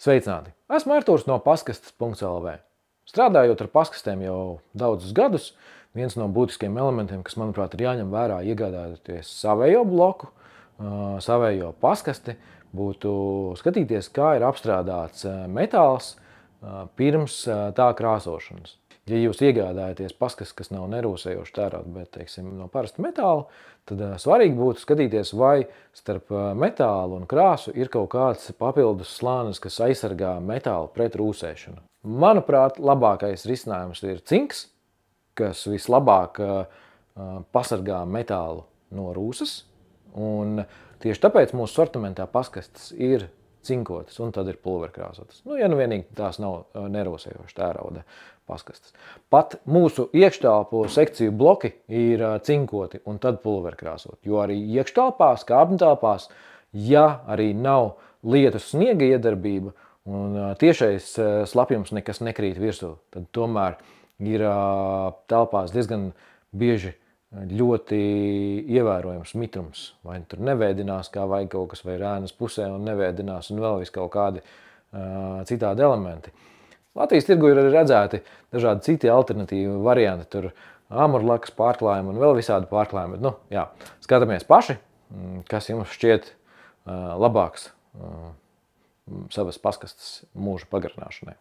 Sveicināti! Esmu Artūrs no paskastes.lv. Strādājot ar paskastēm jau daudzus gadus, viens no būtiskiem elementiem, kas, manuprāt, ir jāņem vērā iegādājoties savējo bloku, savējo paskasti, būtu skatīties, kā ir apstrādāts metāls pirms tā krāsošanas. Ja jūs iegādājaties paskasti, kas nav nerūsējoši tērauda, bet, teiksim, no parasta metāla, tad svarīgi būtu skatīties, vai starp metālu un krāsu ir kaut kāds papildus slānis, kas aizsargā metālu pret rūsēšanu. Manuprāt, labākais risinājums ir cinks, kas vislabāk pasargā metālu no rūsas, un tieši tāpēc mūsu sortimentā paskastes ir cinkotas, un tad ir pulverkrāsotas. Ja nu vienīgi tās nav nerūsējoši tērauda paskastes. Pat mūsu iekštelpu sekciju bloki ir cinkoti un tad pulverkrāsot, jo arī iekštelpās, kāpņu telpās, ja arī nav lietus sniega iedarbība un tiešais slapjums nekas nekrīt virsū, tad tomēr ir telpās diezgan bieži ļoti ievērojams mitrums. Vai tur nevēdinās, kā vajag kaut kas, vai ēnas pusē un nevēdinās, un vēl vis kaut kādi citādi elementi. Latvijas tirgu ir arī redzēti dažādi citi alternatīvi varianti, tur āmurlakas pārklājumi un vēl visādi pārklājumi. Skatāmies paši, kas jums šķiet labāks savas paskastes mūža pagarināšanai.